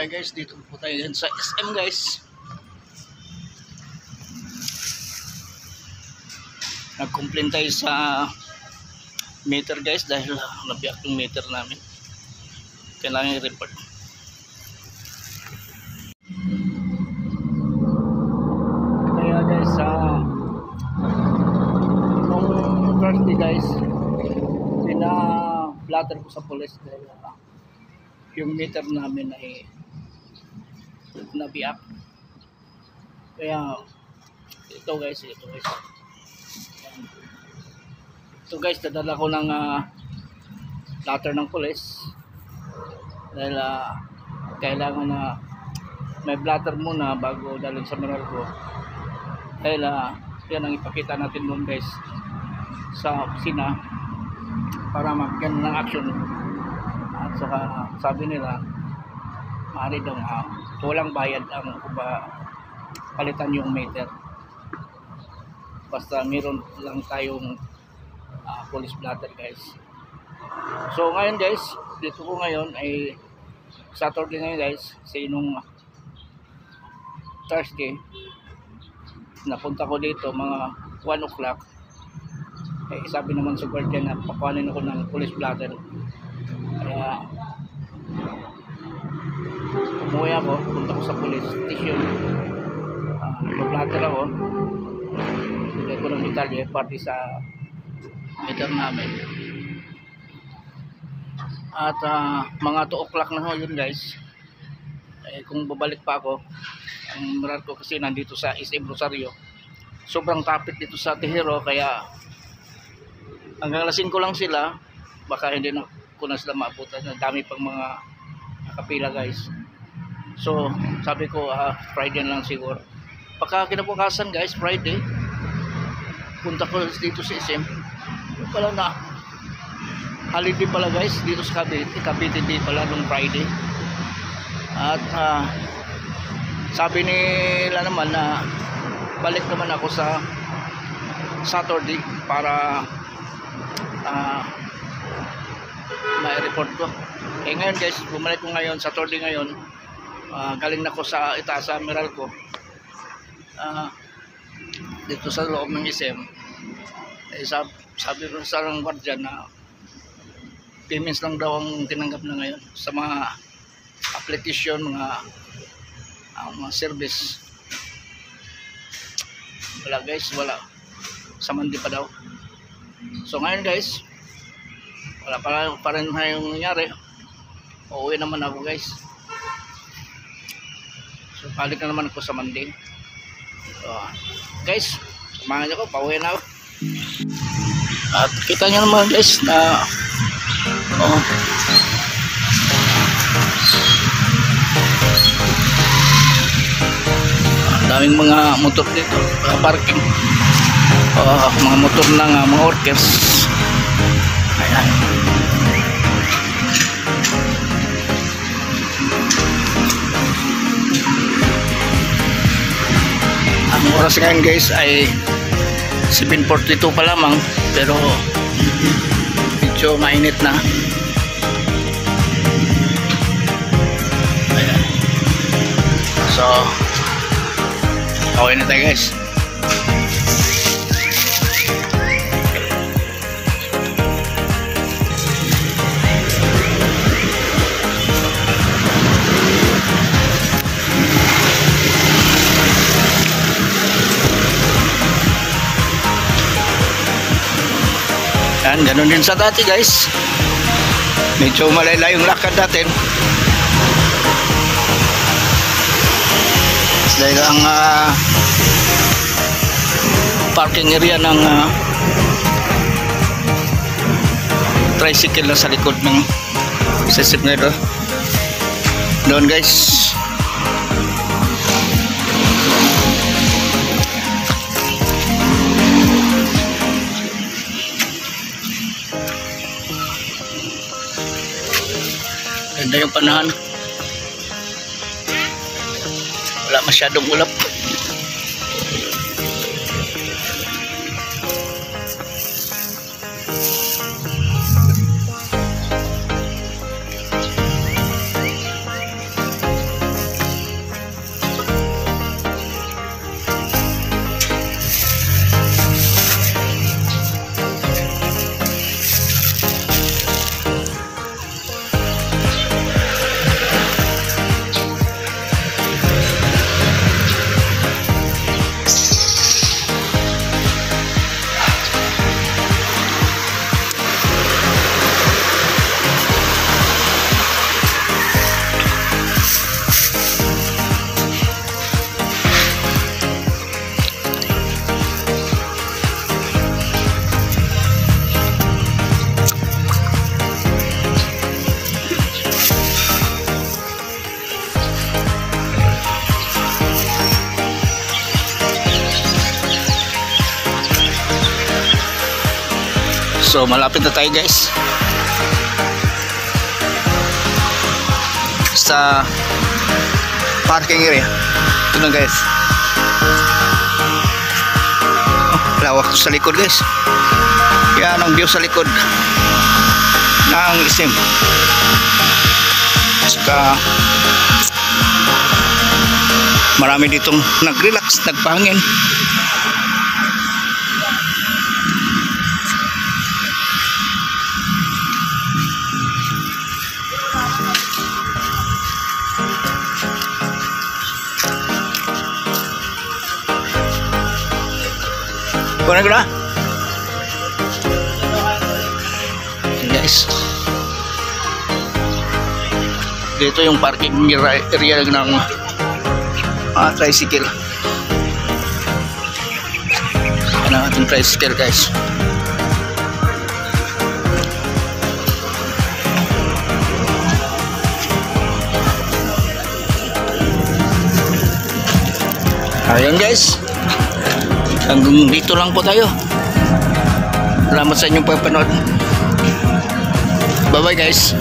Hi guys, dito po tayo yan sa SM guys. Nag-complain tayo sa meter guys dahil nabiyak yung meter namin. Kailangan i-report. Kaya guys, nung Thursday guys, pina-flatter ko sa police dahil yung meter namin ay nabiyak. Kaya ito guys, dadala ko ng flatter ng police dahil kailangan na may flatter muna bago dalhin sa Meralco. Dahil yan ang ipakita natin doon guys sa opisina para magyan ng action. At saka sabi nila maaari daw walang bayad ang palitan yung meter, basta meron lang tayong police blatter guys. So ngayon guys, dito ko ngayon ay Saturday ngayon guys, sa nung Thursday napunta ko dito mga 1 o'clock. Sabi naman sa guardian na pakuhanin ako ng police blatter. Kaya umuwi ako, punta ko sa police station. Nag-blatter ako. Bigay ko ng detalye pati sa meter namin. At mga 2 o'clock na yun guys. Kung babalik pa ako, ang Meralco kasi nandito sa SM Rosario. Sobrang traffic dito sa Tejero, kaya hanggang alas 5 lang sila. Baka hindi na ko na sila maabutan. Dami pang mga nakapila guys. So sabi ko Friday lang siguro. Pagka kinabukasan guys, Friday punta ko dito sa SM. Pala na holiday pala guys dito sa Cavite Day pala nung Friday. At sabi nila naman na balik naman ako sa Saturday para may report ko. Ngayon guys, bumalik ko ngayon Saturday ngayon. Galing na ko sa itaas sa Meralco. Dito sa loob ng SM. Sabi ko sa guardian na payments lang daw ang tinanggap na ngayon sa mga application, mga service. Wala guys, wala. Sa Monday pa daw. So ngayon guys, wala pa rin yung nangyari. Uuwi naman ako guys. So balik na naman ako sa Monday. So guys, samahan niyo ko, pauwi na ako. At kita niyo naman guys na daming mga motor dito, parking. Mga motor ng mga workers. Ayan. Ang oras ngayon guys ay 7:42 pa lamang, pero medyo mainit na. Ayan. So okay na tayo guys. Yan, ganun din sa dati guys. Medyo malayla yung lakad natin. Dahil ang parking area ng tricycle na sa likod ng sisip nito. Doon guys. Ganda yung panahan. Wala masyadong ulap. So malapit na tayo guys sa parking area. Ito na guys. Lawak to sa likod guys. Yan ang view sa likod ng SM. Saka marami ditong nag-relax, nagpahangin. Kuha na guys, dito yung parking area ng tricycle. Yan ang ating tricycle guys. Ayan guys, hanggang dito lang po tayo. Salamat sa inyong pagpanood. Bye bye guys.